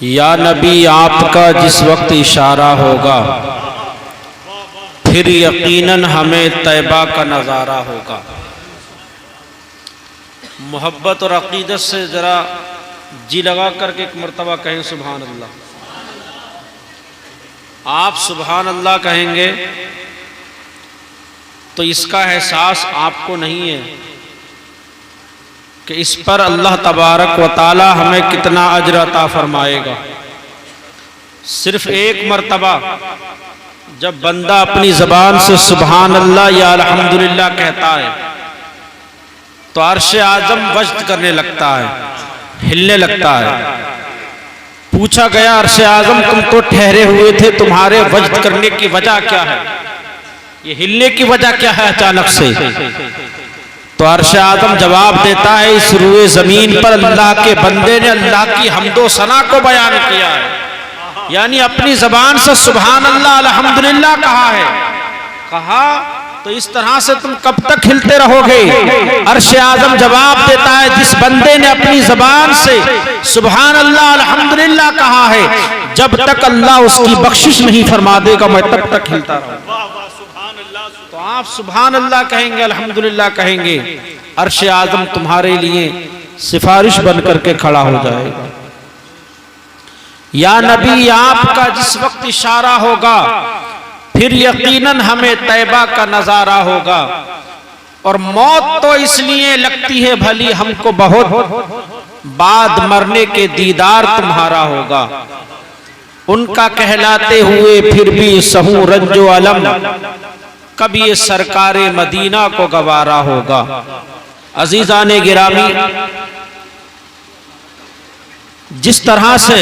या नबी आपका जिस वक्त इशारा होगा फिर यकीनन हमें तैबा का नज़ारा होगा। मोहब्बत और अकीदत से ज़रा जी लगा करके एक मरतबा कहें सुभान अल्लाह। आप सुभान अल्लाह कहेंगे तो इसका एहसास आपको नहीं है कि इस पर अल्लाह तबारक व ताला हमें कितना अजर अता फरमाएगा। सिर्फ एक मरतबा जब बंदा अपनी ज़बान से सुभान अल्लाह या अल्हम्दुलिल्लाह कहता है तो अर्श आज़म वज्द करने लगता है, हिलने लगता है। पूछा गया अर्श आज़म तुम तो ठहरे हुए थे, तुम्हारे वज्द करने की वजह क्या है, ये हिलने की वजह क्या है अचानक से? तो अर्श आज़म जवाब देता है इस रूए ज़मीन पर अल्लाह के बंदे ने अल्लाह की हम्दो सना को बयान किया है, यानी अपनी ज़बान से सुभान अल्लाह अल्हम्दुलिल्लाह कहा है। कहा तो इस तरह से तुम कब तक हिलते रहोगे? अर्श आज़म जवाब देता है जिस बंदे ने अपनी ज़बान से सुभान अल्लाह अल्हम्दुलिल्लाह कहा है, जब तक अल्लाह उसकी बख्शिश नहीं फरमा देगा मैं तब तक हिलता रहूंगा। तो आप सुभान अल्लाह कहेंगे, अल्हम्दुलिल्लाह कहेंगे, अर्श आज़म तुम्हारे लिए सिफारिश बन करके खड़ा हो जाएगा। या नबी आपका जिस वक्त इशारा होगा फिर यकीनन हमें तैबा का नजारा होगा। और मौत तो इसलिए लगती है भली हमको बहुत, बाद मरने के दीदार तुम्हारा होगा। उनका कहलाते हुए फिर भी सहूं रंजो अलम, कभी ये सरकारे मदीना को गवारा होगा। अजीजाने गिरामी, जिस तरह से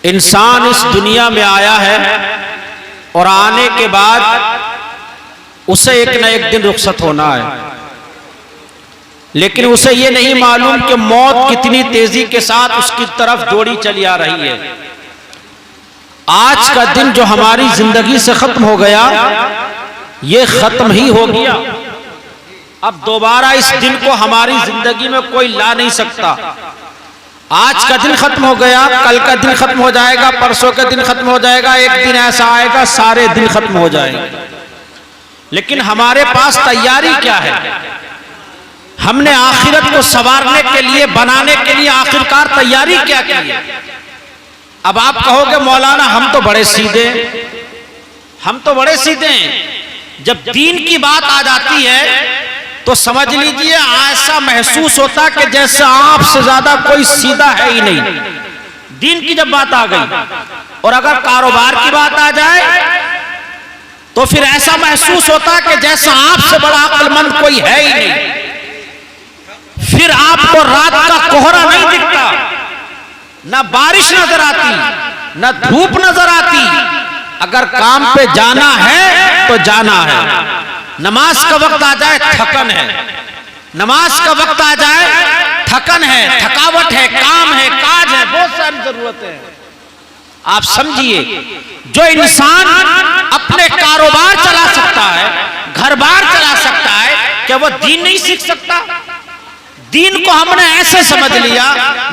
इंसान इस दुनिया में आया है और आने के बाद उसे एक न एक दिन रुखसत होना है, लेकिन उसे ये नहीं मालूम कि मौत कितनी तेजी के साथ उसकी तरफ दौड़ी चली आ रही है। आज का दिन जो हमारी जिंदगी से खत्म हो गया ये खत्म ही हो गया। अब दोबारा इस दिन को हमारी जिंदगी में कोई ला नहीं सकता। आज का दिन खत्म हो गया, कल का दिन खत्म हो जाएगा, परसों का दिन खत्म हो जाएगा, एक दिन ऐसा आएगा सारे दिन खत्म हो जाएंगे। लेकिन हमारे पास तैयारी क्या है? हमने आखिरत को संवारने के लिए, बनाने के लिए आखिरकार तैयारी क्या की है? अब आप कहोगे मौलाना हम तो बड़े सीधे, हम तो बड़े सीधे हैं। जब दीन की बात आ जाती है तो समझ लीजिए ऐसा महसूस होता कि जैसे आपसे ज्यादा कोई सीधा है ही नहीं। दीन की जब बात आ गई और अगर कारोबार की बात आ जाए तो फिर ऐसा महसूस होता कि जैसे आपसे बड़ा अक्लमंद कोई है ही नहीं। फिर आपको रात का कोहरा नहीं दिखता, ना बारिश नजर आती, ना धूप नजर आती। अगर काम पे जाना है तो जाना है। नमाज का वक्त आ जाए थकन है, नमाज का वक्त आ जाए थकन है, थकावट है, काम है, काज है, बहुत सारी जरूरतें हैं। आप समझिए जो इंसान अपने कारोबार चला सकता है, घर बार चला सकता है, क्या वो दीन नहीं सीख सकता? दीन को हमने ऐसे समझ लिया,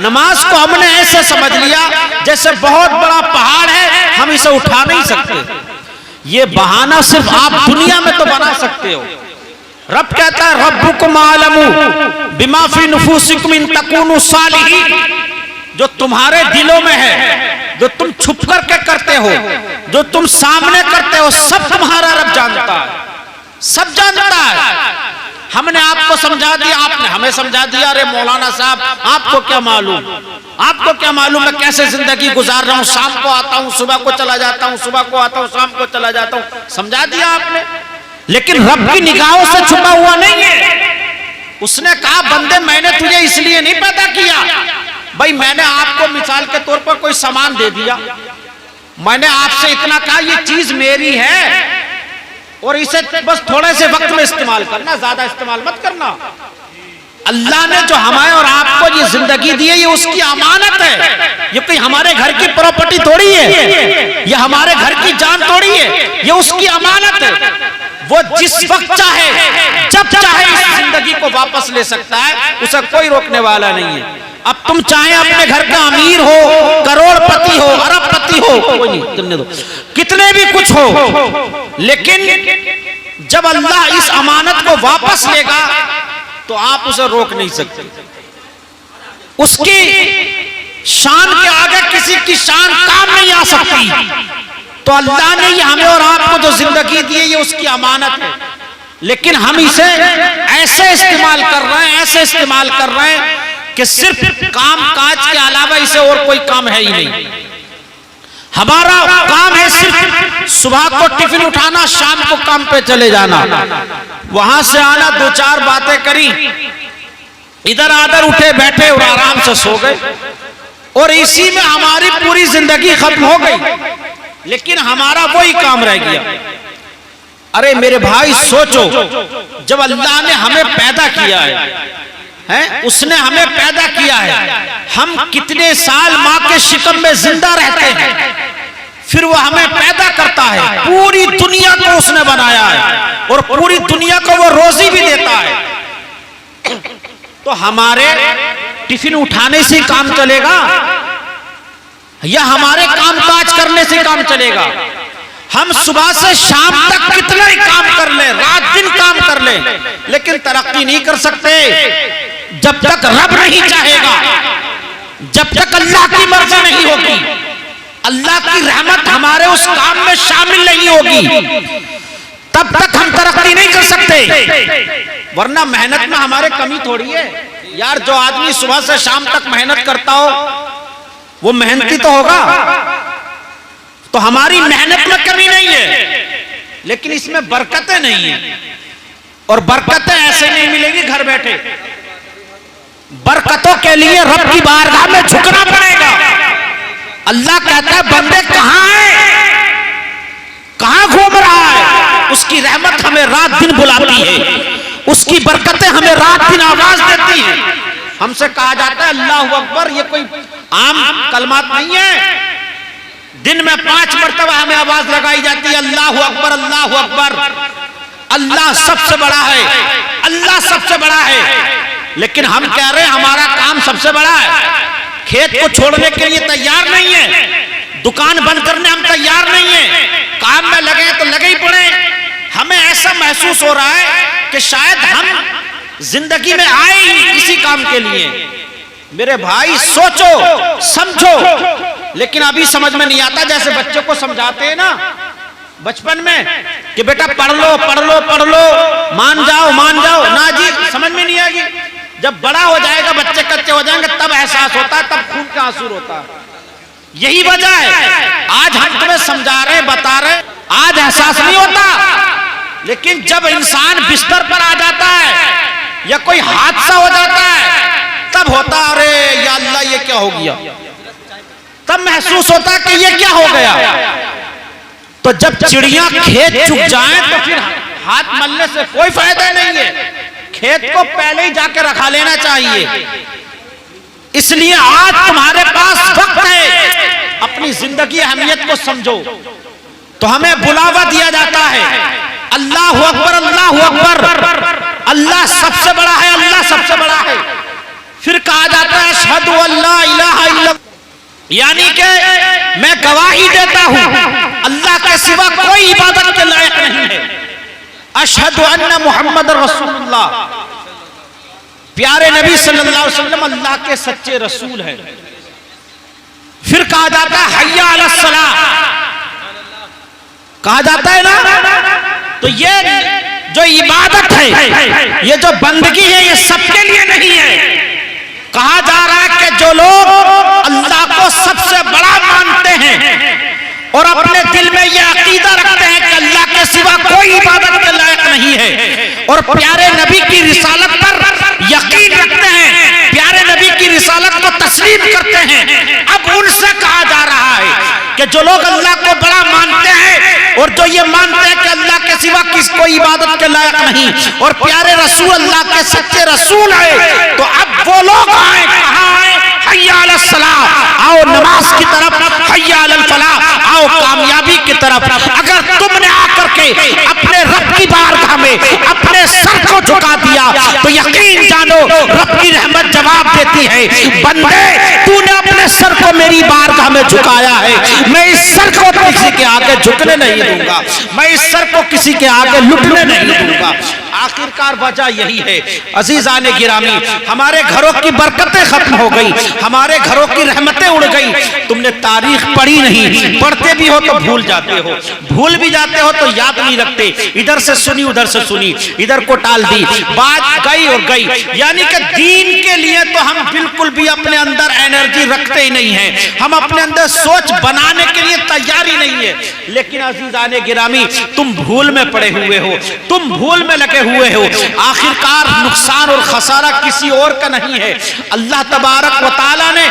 नमाज को हमने ऐसे समझ लिया जैसे बहुत बड़ा पहाड़ है, हम इसे उठा नहीं सकते। ये बहाना सिर्फ आप दुनिया में तो बना सकते हो। रब कहता है रब्बुकुम आलमु बिमा फी नुफूसिकुम इन तकूनु सालिहीन। जो तुम्हारे दिलों में है, जो तुम छुप करके करते हो, जो तुम सामने करते हो, सब तुम्हारा रब जानता है, सब जानता है। हमने आपको समझा दिया, आपने हमें समझा दिया। अरे मौलाना साहब आपको क्या मालूम, आपको क्या मालूम मैं कैसे जिंदगी गुजार रहा हूं, शाम को आता हूं, सुबह को चला जाता हूं, सुबह को आता हूं, शाम को चला जाता हूं। समझा दिया आपने, लेकिन रब की निगाहों से छुपा हुआ नहीं है। उसने कहा बंदे मैंने तुझे इसलिए नहीं पैदा किया, भाई मैंने आपको मिसाल के तौर पर कोई सामान दे दिया, मैंने आपसे इतना कहा ये चीज मेरी है और इसे बस थोड़े से वक्त में इस्तेमाल करना, ज्यादा इस्तेमाल मत करना। अल्लाह ने जो हमें और आपको ये जिंदगी दी है ये उसकी अमानत है। ये कोई हमारे घर की प्रॉपर्टी थोड़ी है, ये हमारे घर की जान थोड़ी है, ये उसकी अमानत है। वो जिस वक्त चाहे, जब चाहे इस जिंदगी को वापस ले सकता है, उसे कोई रोकने वाला नहीं है। अब तुम चाहे अपने घर का अमीर हो, कोई नहीं, करने दो, कितने भी कुछ हो, लेकिन जब अल्लाह इस अमानत को वापस लेगा तो आप उसे रोक नहीं सकते। उसकी शान के आगे किसी की शान काम नहीं आ सकती। तो अल्लाह ने ये हमें और आपको जो जिंदगी दी है ये उसकी अमानत है, लेकिन हम इसे ऐसे इस्तेमाल कर रहे हैं, ऐसे इस्तेमाल कर रहे हैं कि सिर्फ काम काज के अलावा इसे और कोई काम है ही नहीं। हमारा काम है सिर्फ सुबह को टिफिन उठाना, शाम को काम पे चले जाना, वहां से आना, दो चार बातें करी, इधर आधर उठे बैठे और आराम से सो गए, और इसी में हमारी पूरी जिंदगी खत्म हो गई। लेकिन हमारा वही काम रह गया। अरे मेरे भाई सोचो, जब अल्लाह ने हमें पैदा किया है, उसने हमें पैदा किया है, हम कितने साल माँ के शिकम में जिंदा रहते हैं, फिर वो हमें पैदा करता है, पूरी दुनिया को उसने बनाया है और पूरी दुनिया को वो रोजी भी देता है। तो हमारे टिफिन उठाने से काम चलेगा या हमारे काम काज करने से काम चलेगा? हम सुबह से शाम तक कितना ही काम कर ले, रात दिन काम कर ले, लेकिन तरक्की नहीं कर सकते जब तक रब नहीं चाहेगा, जब तक अल्लाह की मर्जी नहीं होगी, अल्लाह की रहमत हमारे उस काम में शामिल नहीं होगी, तब तक हम तरक्की नहीं कर सकते। वरना मेहनत में हमारे कमी थोड़ी है यार। जो आदमी सुबह से शाम तक मेहनत करता हो वो मेहनती तो होगा। तो हमारी मेहनत में कमी नहीं है, लेकिन इसमें बरकतें नहीं है, और बरकतें ऐसे नहीं मिलेंगी घर बैठे। बरकतों के लिए रब की बारगाह में झुकना पड़ेगा। अल्लाह कहता है बंदे कहां है, कहां घूम रहा है? उसकी रहमत हमें रात दिन बुलाती है, उसकी बरकतें हमें रात दिन आवाज देती हैं। हमसे कहा जाता है अल्लाहु अकबर, ये कोई आम कलमात नहीं है। दिन में 5 मरतबा हमें आवाज लगाई जाती है, अल्लाहु अकबर, अल्लाहु अकबर। अल्लाह सबसे बड़ा है, अल्लाह सबसे बड़ा है। लेकिन हम कह रहे हैं हमारा काम सबसे बड़ा है। खेत को छोड़ने के लिए तैयार नहीं है, दुकान बंद करने हम तैयार नहीं है, काम में लगे तो लगे ही पड़े। हमें ऐसा महसूस हो रहा है कि शायद हम जिंदगी में आए ही इसी काम के लिए। मेरे भाई सोचो समझो, लेकिन अभी समझ में नहीं आता। जैसे बच्चों को समझाते हैं ना बचपन में कि बेटा पढ़ लो पढ़ लो पढ़ लो, मान जाओ मान जाओ, ना जी समझ में नहीं आएगी। जब बड़ा हो जाएगा, बच्चे कच्चे हो जाएंगे, तब एहसास होता है, तब खून का आंसू होता है। यही वजह है आज हम तुम्हें समझा रहे बता रहे, आज एहसास नहीं होता, लेकिन जब इंसान बिस्तर पर आ जाता है या कोई हादसा हो जाता है तब होता है अरे या अल्लाह ये क्या हो गया, तब महसूस होता है कि ये क्या हो गया। तो जब चिड़िया खेत चुग जाए तो फिर हाथ मलने से कोई फायदा नहीं है, खेत को पहले ही जाके रखा लेना चाहिए। इसलिए आज तुम्हारे पास वक्त है, अपनी जिंदगी अहमियत को समझो। तो हमें बुलावा दिया जाता है, अल्लाहु अकबर, अल्लाहु अकबर, अल्लाह सबसे बड़ा है, अल्लाह सबसे बड़ा है। फिर कहा जाता है अशहदु अल्ला इलाहा इल्लल्लाह, यानी कि मैं गवाही देता हूं अल्लाह के सिवा कोई इबादत के लायक नहीं है। अशहदु अन्ना मुहम्मद रसूलुल्लाह, प्यारे नबी सल्लल्लाहु अलैहि वसल्लम अल्लाह के सच्चे रसूल हैं। फिर कहा जाता है हय्या अलस सलाह, कहा जाता है ना। तो ये जो इबादत है, ये जो बंदगी है, ये सबके लिए नहीं है। कहा जा रहा है कि जो लोग अल्लाह को सबसे बड़ा मानते हैं और अपने दिल में ये अकीदा रखते हैं कि अल्लाह के सिवा कोई इबादत के लायक नहीं है, और प्यारे नबी की रिसालत पर यकीन रखते हैं, प्यारे नबी की रिसालत को तस्लीम करते हैं, अब उनसे कहा जा रहा है कि जो लोग अल्लाह को बड़ा मानते हैं और जो ये मानते हैं कि अल्लाह के सिवा किसको इबादत के लायक नहीं, और प्यारे रसूल अल्लाह के सच्चे रसूल है, तो अब वो लोग आए, कहाँ आए? हय्या अलस सलाह, आओ नमाज की तरफ, हय्या अलल फलाह, आओ कामयाबी की तरफ। अगर तुमने आकर के अपने रब की बारगाह में अपने सर को झुका दिया तो यकीन जानो रब की रहमत जवाब देती है, बंदे तूने अपने सर को मेरी तेरी बारगाह में झुकाया है, मैं इस सर को किसी के आगे झुकने नहीं दूंगा, मैं इस सर को किसी के आगे लुटने नहीं दूंगा। आखिरकार वजह यही है अजीजाने गिरामी, हमारे घरों की बरकतें खत्म हो गई, हमारे घरों की रहमतें उड़ गई। तुमने तारीख पढ़ी नहीं, पढ़ते भी हो तो भूल जाते हो, भूल भी जाते हो तो याद नहीं रखते। इधर से सुनी उधर से सुनी, इधर को टाल दी, बात गई और गई। यानी कि दीन के लिए तो हम बिल्कुल भी अपने अंदर एनर्जी रखते ही नहीं है, हम अपने अंदर सोच बनाने के लिए तैयार ही नहीं है। लेकिन अजीजाने गिरामी, तुम भूल में पड़े हुए हो, तुम भूल में लगे हुए हो। आखिरकार नुकसान और खसारा किसी और का नहीं है, अल्लाह तबारक व तआला ने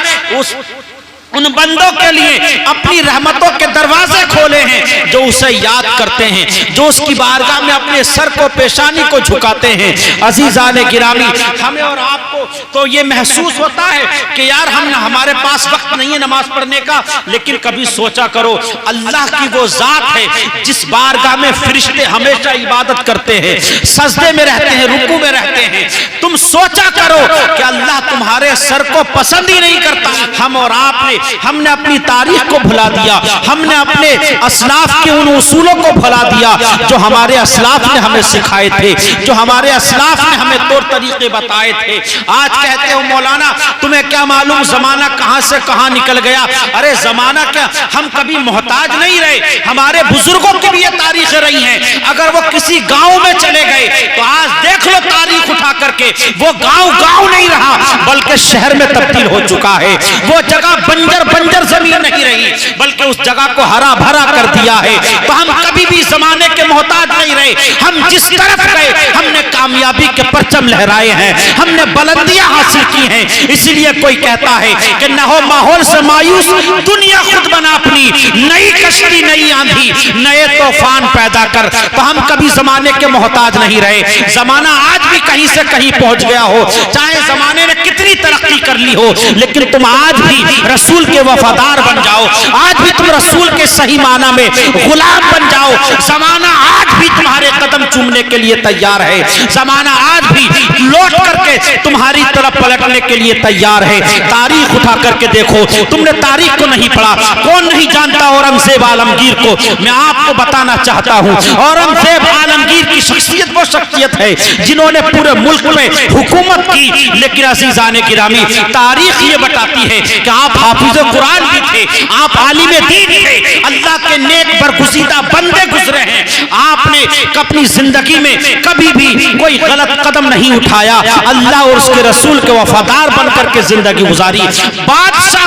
उन बंदों के लिए अपनी रहमतों के दरवाजे खोले हैं जो उसे याद करते हैं, जो उसकी बारगाह में अपने सर को पेशानी को झुकाते हैं। अजीजाने गिरामी, हमें और आपको तो ये महसूस होता है कि यार हमारे पास वक्त नहीं है नमाज पढ़ने का, लेकिन कभी सोचा करो अल्लाह की वो जात है जिस बारगाह में फरिश्ते हमेशा इबादत करते हैं, सजदे में रहते हैं, रुकू में रहते हैं। तुम सोचा करो कि अल्लाह तुम्हारे सर को पसंद ही नहीं करता। हम और आपने हमने अपनी तारीख को भुला दिया, हमने अपने असलाफ के उन उसूलों को भुला दिया जो हमारे असलाफ ने हमें सिखाए थे, जो हमारे असलाफ ने हमें तौर तरीके बताए थे। आज कहते हो मौलाना तुम्हें क्या मालूम जमाना कहां से कहां निकल गया। अरे जमाना क्या, हम कभी मोहताज नहीं रहे, हमारे बुजुर्गों की भी ये तारीखें रही हैं। अगर वो किसी गांव में चले गए तो आज देख लो तारीख उठा करके, वो गांव नहीं रहा बल्कि शहर में तब्दील हो चुका है। वो जगह बंजर जमीन नहीं रही बल्कि उस जगह को हरा भरा कर दिया है। तो हम कभी भी जमाने के मोहताज नहीं रहे, हम जिस तरफ गए हमने कामयाबी के परचम लहराए हैं, हमने बुलंदियां हासिल की हैं। इसलिए कोई कहता है कि न हो माहौल से मायूस, दुनिया खुद बना अपनी, नई कश्ती नई आंधी नए तूफान पैदा कर। तो हम कभी जमाने के मोहताज नहीं रहे। जमाना आज भी कहीं से कहीं पहुंच गया हो, चाहे जमाने ने कितनी तरक्की कर ली हो, लेकिन तुम आज भी रसूल के वफादार बन जाओ, आज भी तुम रसूल के सही माना में गुलाम बन जाओ। जमाना आज भी तुम्हारे कदम चूमने के लिए तैयार है, जमाना आज भी लौट करके तुम्हारी तरफ पलटने के लिए तैयार है। तारीख उठा करके देखो, तुमने तारीख को नहीं पढ़ा, कौन नहीं जानता औरंगजेब आलमगीर को। मैं आपको बताना चाहता हूं, औरंगजेब आलमगीर की शख्सियत वो शख्सियत है जिन्होंने पूरे मुल्क में हुकूमत की। लेकिन अज़ीज़ाने गिरामी, तारीख ये बताती है कि आप हाफिज़ कुरान भी थे, आप आलिम दीन थे, अल्लाह के नेक बरगुज़ीदा बंदे गुजरे हैं। आपने अपनी जिंदगी में कभी भी कोई गलत कदम नहीं उठाया, अल्लाह और उसके रसूल के वफादार बनकर के जिंदगी गुजारी। बादशाह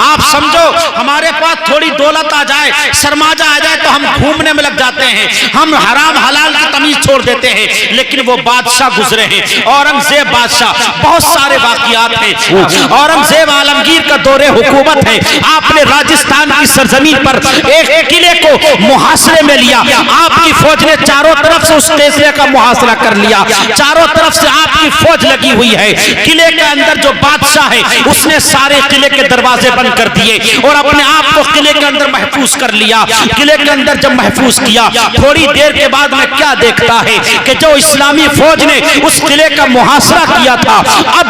आप समझो, हमारे पास थोड़ी दौलत आ जाए, सरमाजा आ जाए तो हम घूमने में लग जाते हैं, हम हराम हलाल की तमीज छोड़ देते हैं। लेकिन वो बादशाह गुजरे हैं, औरंगजेब बादशाह, बहुत सारे वाकयात हैं। औरंगजेब आलमगीर का दौरे हुकूमत है, आपने राजस्थान की सरजमीन पर एक किले को मुहासरे में लिया। आपकी फौज ने चारों तरफ से उस किले का मुहासरा कर लिया, चारों तरफ से आपकी फौज लगी हुई है। किले के अंदर जो बादशाह है उसने सारे किले के दरवाजे बंद कर दिए और अपने आप को किले के अंदर महफूज कर लिया। किले के अंदर जब महफूज किया, थोड़ी देर के बाद में क्या देखता है कि जो इस्लामी फौज ने उस किले का मुहासरा किया था, अब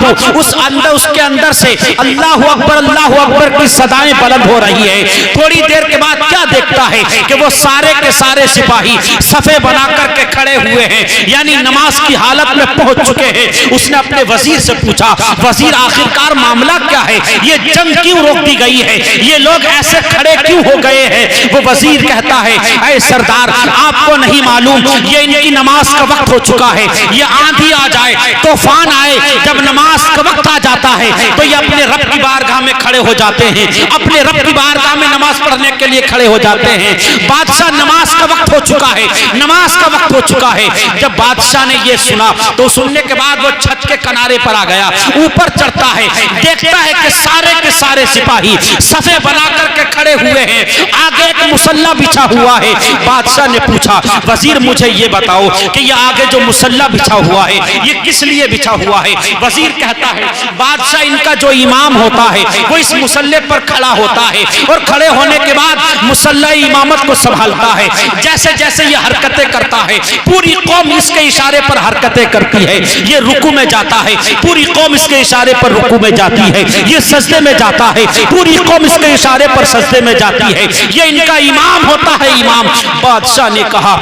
उसके अंदर से अल्लाहु अकबर की सदाएं बुलंद हो रही है। थोड़ी देर के बाद क्या देखता है कि वो सारे के सारे सिपाही सफे बना करके खड़े हुए हैं, यानी नमाज की हालत में पहुंच चुके हैं। उसने अपने वजीर से पूछा, वजीर आखिरकार मामला क्या है, ये जंग क्यों रोक दी गई है, ये लोग ऐसे खड़े क्यों हो गए हैं। वो वजीर कहता है, ऐ सरदार आपको नहीं मालूम, ये इनकी नमाज का वक्त हो चुका है, ये आंधी आ जाए, तूफान आए, जब नमाज का वक्त आ जाता है तो ये अपने रब की बारगाह में खड़े हो जाते हैं, अपने रब की बारगाह में नमाज पढ़ने के लिए खड़े हो जाते हैं। बादशाह नमाज का वक्त हो चुका है, नमाज का वक्त हो चुका है। जब बादशाह ने ये सुना तो सुनने के बाद वो छत के किनारे पर आ गया, ऊपर चढ़ता है, देखता है कि सारे के सारे सिपाही सफे बना करके के खड़े हुए हैं, आगे एक मुसल्ला बिछा हुआ है। बादशाह ने पूछा, वजीर मुझे ये बताओ कि ये आगे जो मुसल्ला बिछा हुआ है ये किस लिए बिछा हुआ है? वजीर कहता है, बादशाह इनका जो इमाम होता है वो इस मुसल्ले पर खड़ा होता है और खड़े होने के बाद मुसल्ला इमामत को संभालता है। जैसे जैसे ये हरकतें करता है पूरी कौम इसके इशारे पर हरकतें करती है। ये रुकू में जाता है, पूरी कौम इसके इशारे पर रुकू में जाती है। ये सजदे में जाता है, पूरी कौम इसके इशारे पर सजदे में जाती है। ये इनका इमाम होता है, इमाम। बादशाह ने कहा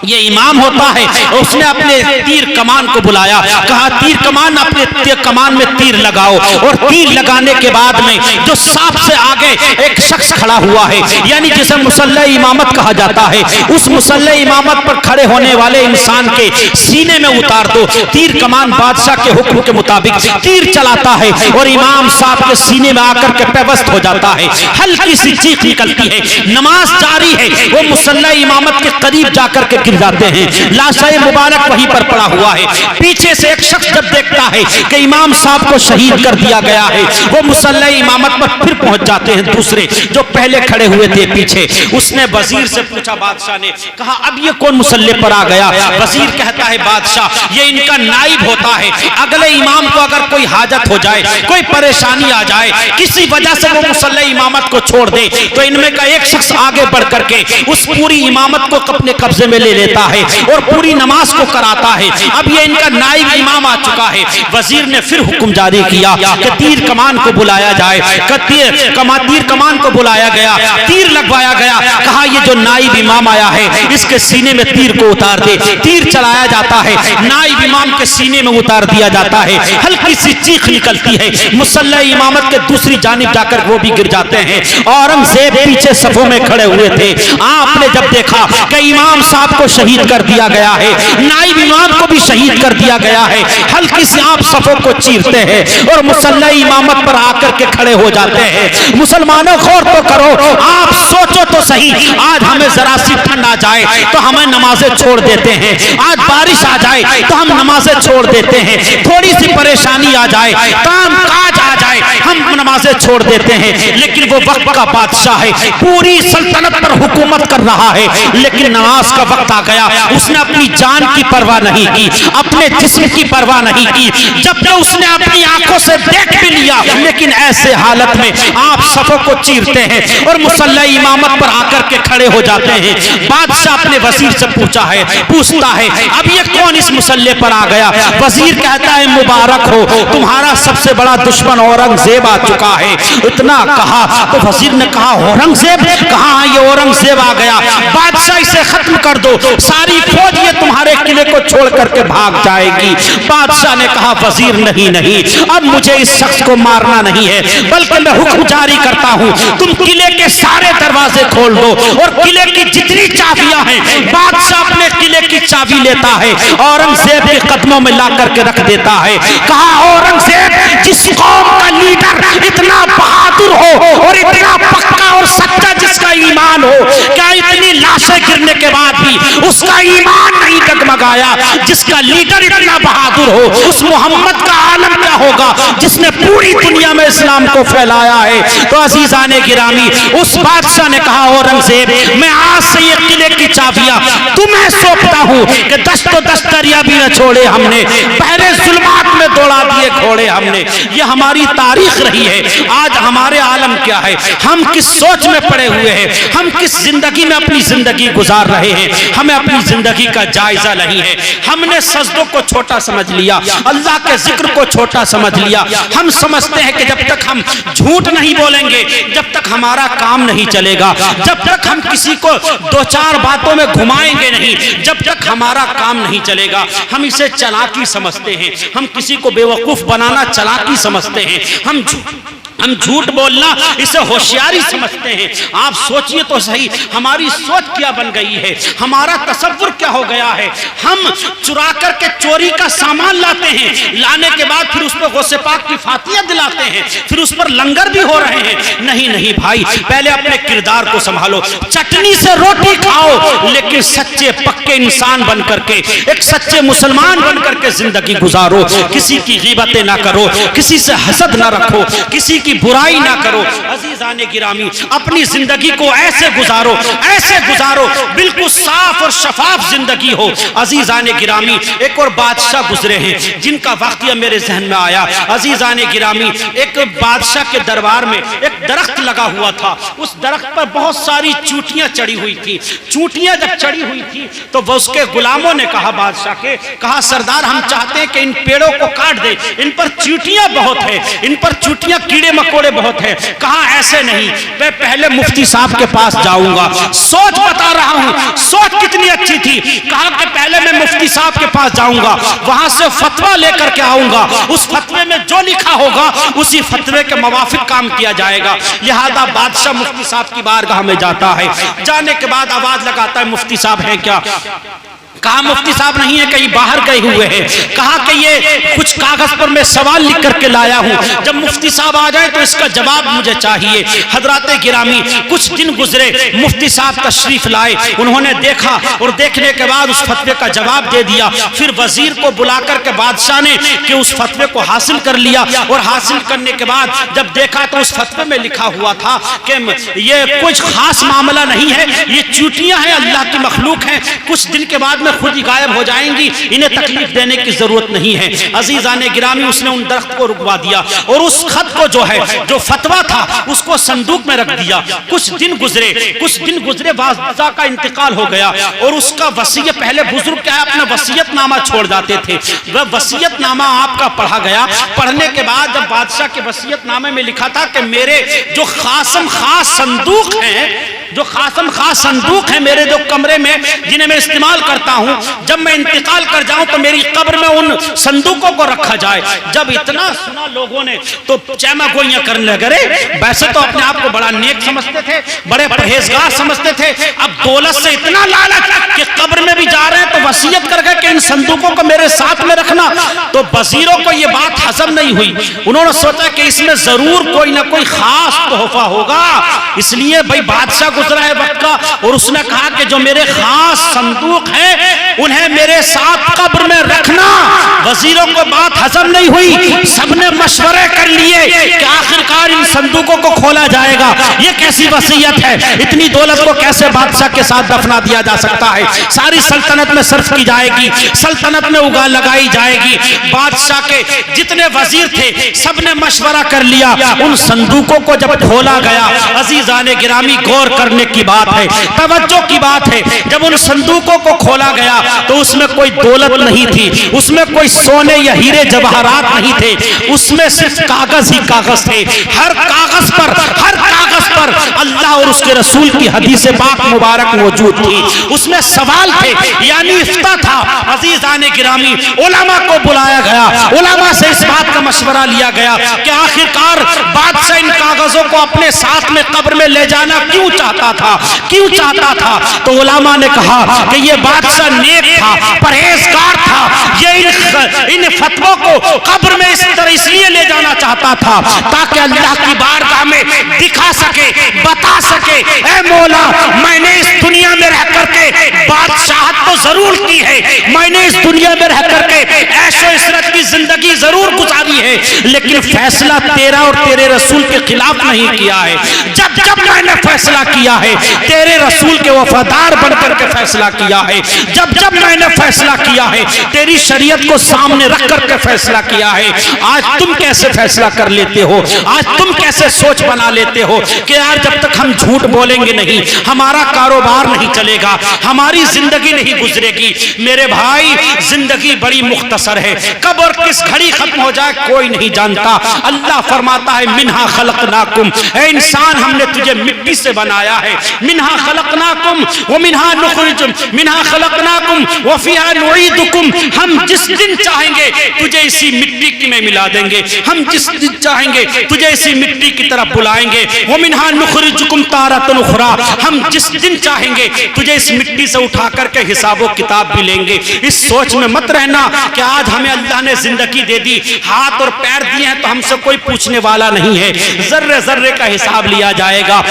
ये इमाम होता है। उसने अपने तीर कमान को बुलाया, कहा तीर कमान, अपने कमान में तीर लगाओ। और तीर लगाने के बाद में जो सांप से आगे एक शख्स खड़ा हुआ है, यानी जिसे मुसल्ला इमामत कहा जाता है, उस मुसल्ला इमामत पर खड़े होने वाले इंसान के सीने में उतार दो। तीर कमान बादशाह के हुक्म के मुताबिक तीर चलाता है और इमाम साहब के सीने में आकर के पेवस्त हो जाता है। हल्की सी चीख निकलती है, नमाज जारी है। वो मुसल्ला इमामत के करीब जाकर के गिर जाते हैं। लाशाए मुबारक वहीं पर पड़ा हुआ है। पीछे से एक शख्स जब देखता है कि इमाम साहब को शहीद कर दिया गया है, वो मुसल्ला इमामत पर फिर पहुंच जाते हैं दूसरे जो पहले खड़े हुए थे पीछे। उसने वजीर से पूछा, बादशाह ने कहा अब ये कौन मुसल्ले पर आ गया? वजीर कहता है, बादशाह ये इनका नाइब होता है। अगले इमाम को अगर कोई हाजत हो जाए, कोई परेशानी आ जाए, किसी वजह से वो मुसल्ला इमामत को छोड़ दे, तो इनमें का एक शख्स आगे बढ़ करके उस पूरी इमामत को अपने कब्जे में ले लेता है और पूरी नमाज को कराता है। अब ये इनका नाइब इमाम आ चुका है। वजीर ने फिर हुक्म जारी किया कि तीर कमान को बुलाया जाए। तीर कमान को बुलाया गया, तीर लगवाया गया। कहा ये जो नाइब इमाम आया है इसके सीने में तीर को उतार दे। तीर चलाया जाता है, नाइब इमाम के सीने में उतार दिया जाता है। हल्की सी चीख निकलती है, मुसल्ला इमामत के दूसरी जानिब जाकर वो भी गिर जाते हैं। औरंगजेब पीछे सफों में खड़े हुए थे। आपने जब देखा कि इमाम साहब को शहीद कर दिया गया है, नाइब इमाम को भी शहीद कर दिया गया है, हल्की सी आप सफों को चीरते हैं और मुसल्ला इमामत पर आकर के खड़े हो जाते हैं। मुसलमानों गौर तो करो, आप सोचो तो सही, आज हमें जरा सी ठंड आ जाए तो हमें नमाजें छोड़ देते हैं, आज बारिश आ जाए तो हम नमाजें छोड़ देते हैं, थोड़ी सी परेशानी आ जाए, काम काज आ जाए, हम नमाजें छोड़ देते हैं। लेकिन वो वक्त का बादशाह है, पूरी सल्तनत पर हुकूमत कर रहा है, लेकिन नमाज का वक्त आ गया, उसने अपनी जान की परवाह नहीं की, अपने जिस्म की परवाह नहीं की। जब तक उसने अपनी आंखों से देख भी लिया, लेकिन ऐसे हालत में आप सफों को चीरते हैं और मुसल्ला इमामत पर आकर के खड़े हो जाते हैं। बादशाह अपने वजीर से पूछता है अब ये कौन इस मुसल्ले पर आ गया? वजीर कहता है, मुबारक हो, तुम्हारा सबसे बड़ा दुश्मन औरंगजेब आ चुका है। इतना कहा तो वजीर ने कहा, औरंगजेब? कहा ये औरंगजेब आ गया, बादशाह इसे खत्म कर दो, सारी फौज ये तुम्हारे किले को छोड़ करके भाग जाएगी। बादशाह ने कहा, वजीर नहीं, अब मुझे इस शख्स को मारना नहीं है, बल्कि मैं हुक्म जारी करता हूं, तुम किले के सारे दरवाजे खोल दो और किले की जितनी चाबियां हैं, बादशाह अपने किले की चाबी लेता है, औरंगजेब के कदमों में ला करके रख देता है। कहा, औरंगजेब जिस कौम का लीडर इतना बहादुर हो और इतना पक्का और सच्चा जिसका ईमान हो, क्या इतनी लाशें गिरने के बाद भी उसका ईमान नहीं डगमगाया? जिसका लीडर इतना बहादुर हो, उस मोहम्मद का आलम क्या होगा जिसने पूरी दुनिया में इस्लाम को फैलाया है? तो अजीजाने गिरामी, उस बादशाह ने कहा, औरंगजेब मैं आज से ये किले की चाबियां तुम्हें सौंपता हूं कि दस्त दरिया भी न छोड़े हमने, पहले जुल्मात में दौड़ा दिए घोड़े हमने। ये हमारी तारीख रही है। आज हमारे आलम क्या है, हम किस सोच में पड़े हुए हैं, हम किस जिंदगी में अपनी जिंदगी गुजार रहे हैं, हमें अपनी जिंदगी का जायजा नहीं है। हमने सजदों को छोटा समझ लिया, अल्लाह के जिक्र को छोटा समझ लिया। हम समझते हैं कि जब तक हम झूठ नहीं बोलेंगे, जब तक हमारा काम नहीं चलेगा, जब तक हम किसी को दो चार बातों में घुमाएंगे नहीं, जब तक हमारा काम नहीं चलेगा। हम इसे चालाकी समझते हैं, हम किसी को बेवकूफ बनाना चालाकी समझते हैं, हम झूठ बोलना इसे होशियारी समझते हैं। आप सोचिए तो सही, हमारी सोच क्या बन गई है, हमारा तसव्वुर क्या हो गया है। हम चुरा करके चोरी का सामान लाते हैं, लाने के बाद फिर उस पर गौसे पाक की फातियां दिलाते हैं, फिर उस पर लंगर भी हो रहे हैं। नहीं भाई, पहले अपने किरदार को संभालो। चटनी से रोटी खाओ, लेकिन सच्चे पक्के इंसान बन करके, एक सच्चे मुसलमान बन करके जिंदगी गुजारो। किसी की गीबतें ना करो, किसी से हसद ना रखो, किसी की बुराई ना करो। अजीजान गिरामी, अपनी जिंदगी को ऐसे गुजारो बिल्कुल साफ और शफाफ जिंदगी हो। अजीजान गिरामी, एक और बादशाह गुजरे हैं जिनका वाकया मेरे जहन में आया। अजीजान गिरामी, एक बादशाह के दरबार में एक दरख्त लगा हुआ था। उस दरख्त पर बहुत सारी चूटियां चढ़ी हुई थी। चूटियां जब चढ़ी हुई थी तो वह उसके गुलामों ने कहा, बादशाह के कहा, सरदार हम चाहते हैं कि इन पेड़ों को काट दे, इन पर चूटियां बहुत है, इन पर चूटियां कीड़े मकोड़े बहुत है। कहा ऐसे नहीं, मैं पहले मुफ्ती साहब के पास जाऊंगा। सोच बता रहा हूं, सोच कितनी अच्छी थी। कहा कि पहले मैं मुफ्ती साहब के पास जाऊंगा, वहां से फतवा लेकर के आऊंगा, उस फतवे में जो लिखा होगा उसी फतवे के मुवाफिक काम किया जाएगा। लिहाजा बादशाह मुफ्ती साहब की बारगाह में जाता है। जाने के बाद आवाज लगाता है, मुफ्ती साहब हैं क्या? कहा मुफ्ती साहब नहीं है, कहीं बाहर गए हुए हैं। कहा कि ये कुछ कागज पर मैं सवाल लिख करके लाया हूं, जब मुफ्ती साहब आ जाए तो इसका जवाब मुझे चाहिए। हजरात गिरामी, कुछ दिन गुजरे, मुफ्ती साहब तशरीफ लाए, उन्होंने देखा और देखने के बाद उस फतवे का जवाब दे दिया। फिर वजीर को बुला करके बादशाह ने कि उस फतवे को हासिल कर लिया, और हासिल करने के बाद जब देखा तो उस फतवे में लिखा हुआ था कि ये कुछ खास मामला नहीं है, ये चूटियां हैं, अल्लाह की मखलूक हैं, कुछ दिन के बाद में खुद ही गायब हो जाएंगी, इन्हें तकलीफ देने की जरूरत नहीं है। अजीजान गिरामी, उसने उन दरख्त को रुकवा दिया और उस खत को जो फतवा था उसको संदूक में रख दिया। कुछ दिन गुजरे, बादशाह का इंतकाल हो गया और उसका वसीयत, पहले बुजुर्ग क्या है अपना वसीयतनामा छोड़ जाते थे, वह वसीयतनामा आपका पढ़ा गया। पढ़ने के बाद जब बादशाह के वसीयतनामे में लिखा था कि मेरे जो खासम खास संदूक हैं, मेरे जो कमरे में जिन्हें मैं इस्तेमाल करता हूं, जब मैं इंतकाल कर जाऊं तो मेरी कब्र में उन संदूकों को रखा जाए। जब इतना सुना लोगों ने तो चैमा गोइयां करने लगे। वैसे तो अपने आप को बड़ा नेक समझते थे, बड़े परहेजगार समझते थे, अब दौलत से इतना लालच कि कब्र में भी जा रहे हैं तो वसीयत कर गए कि इन संदूकों को मेरे साथ में रखना। तो वजीरों को यह बात हजम नहीं हुई, उन्होंने सोचा कि इसमें जरूर कोई ना कोई खास तोहफा होगा, इसलिए भाई बादशाह गुजरा है वक्त का, और उसने कहा कि जो मेरे खास संदूक हैं उन्हें मेरे साथ कब्र में रखना। वजीरों को बात हजम नहीं हुई, सबने मशवरे कर लिए कि आखिरकार इन संदूकों को खोला जाएगा। ये कैसी वसीयत है, इतनी दौलत को कैसे बादशाह के साथ दफना दिया जा सकता है, सारी सल्तनत में सर्फ की जाएगी, सल्तनत में उगा लगाई जाएगी। बादशाह के जितने वजीर थे सबने मशवरा कर लिया। उन संदूकों को जब खोला गया, अजीजान गिरामी गौर करने की बात है, तवज्जो की बात है, जब उन संदूकों को खोला गया तो उसमें कोई दौलत नहीं थी, उसमें कोई सोने या हीरे जवाहरात नहीं थे, उसमें सिर्फ कागज ही कागज थे। हर कागज पर अल्लाह और उसके रसूल की हदीस पाक मुबारक मौजूद थी, उसमें सवाल थे, यानी इफ्ता था। अजीजान गिरामी, उलमा को बुलाया गया, उलमा से इस बात का मशवरा लिया गया कि आखिरकार बादशाह इन कागजों को अपने साथ में कब्र में ले जाना क्यों चाहता था। तो उलमा ने कहा कि ये बादशाह नेक था, परहेजगार था, ये इन फतवों को कब्र में इस तरह इसलिए ले जाना चाहता था ताकि अल्लाह की बारगाह में दिखा सके, बता सके, ऐ मौला मैंने इस दुनिया में रह करके बादशाहत तो जरूर की है, मैंने इस दुनिया में रह करके ऐशो इशरत की जिंदगी जरूर गुजारी है, लेकिन फैसला तेरा और तेरे रसूल के खिलाफ नहीं किया है। जब मैंने फैसला किया है तेरे रसूल के वफादार बनकर के फैसला किया है, जब मैंने फैसला किया है तेरी शरीयत को सामने रख करके फैसला किया है। आज तुम कैसे फैसला कर लेते हो, आज तुम कैसे सोच बना लेते हो कि यार जब तक हम झूठ बोलेंगे नहीं, हमारा कारोबार नहीं चलेगा, हमारी जिंदगी नहीं गुजरेगी। मेरे भाई, जिंदगी बड़ी मुख्तसर है, कब और किस घड़ी खत्म हो जाए कोई नहीं जानता। अल्लाह फरमाता है मिन्हा खलकनाकुम, ऐ इंसान हमने तुझे मिट्टी से बनाया है, मिन्हा खलकनाकुम व मिन्हा नुखरिजुम, मिन्हा खलकनाकुम व फिहा नुईदुकुम, हम जिस दिन चाहेंगे तुझे इसी मिट्टी में मिला देंगे, हम जिस दिन चाहेंगे तुझे इसी मिट्टी की तरफ बुलाएंगे। व मिन्हा नुखरिजुकुम तारतन उखरा, हम जिस दिन चाहेंगे तुझे इस मिट्टी से उठा करके हिसाबो किताब भी लेंगे। इस सोच में मत रहना कि आज हमें अल्लाह ने जिंदगी दे दी, हाथ और पैर दिए हैं तो हमसे कोई पूछने वाला नहीं है। जर्रे जर्रे का हिसाब लिया जाएगा,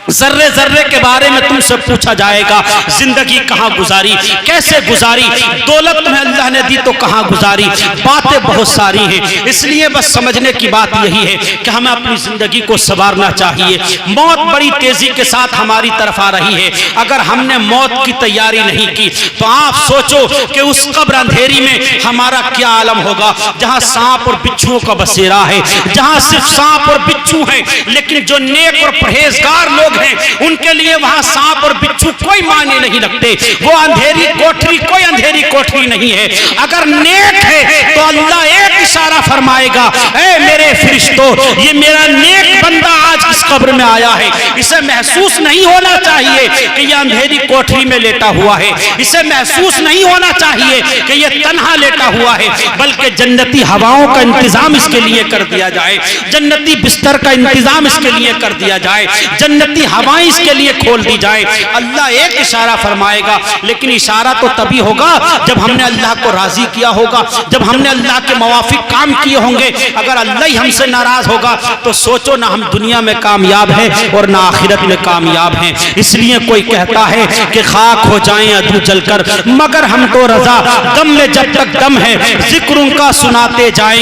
जर्रे जर्रे के बारे में तुमसे पूछा जाएगा। जिंदगी कहाँ गुजारी, कैसे गुजारी, दौलत तुम्हें अल्लाह ने दी तो कहाँ गुजारी, बातें बहुत सारी हैं। इसलिए बस समझने की बात यही है कि हमें अपनी जिंदगी को संवारना चाहिए। मौत बड़ी तेजी के साथ हमारी तरफ आ रही है। अगर हमने मौत की तैयारी नहीं की तो आप सोचो कि उस कब्र अंधेरी में हमारा क्या आलम होगा, जहां सांप और बिच्छुओं का बसेरा है, जहां सिर्फ सांप और बिच्छू हैं। लेकिन जो नेक और परहेजगार लोग हैं उनके लिए वहां सांप और बिच्छू कोई मायने नहीं रखते। वो अंधेरी कोठरी कोई अंधेरी कोठरी नहीं है। अगर नेक है तो अल्लाह एक इशारा फरमाएगा, ऐ मेरे फरिश्तों, ये मेरा नेक बंदा आज इस कब्र में आया है। इसे महसूस नहीं होना चाहिए कि ये अंधेरी कोठरी में लेटा हुआ है, इसे महसूस नहीं होना चाहिए कि ये तन्हा लेटा हुआ है, बल्कि जन्नती हवाओं का इंतजाम इसके लिए कर दिया जाए, जन्नती बिस्तर का इंतजाम इसके लिए कर दिया जाए, जन्नती हवाएं इसके लिए खोल दी जाए। अल्लाह एक इशारा फरमाएगा, लेकिन इशारा तो तभी होगा जब हमने अल्लाह को राजी किया होगा, जब हमने अल्लाह के मुवाफिक काम किए होंगे। अगर अल्लाह ही हमसे नाराज होगा तो सोचो ना हम दुनिया में कामयाब हैं और ना आखिरत में कामयाब हैं। इसलिए कोई कहता है कि खाक हो जाएं अदू जलकर, मगर हम तो रजा, दम में जब तक दम है जिक्र उनका सुनाते जाएंगे।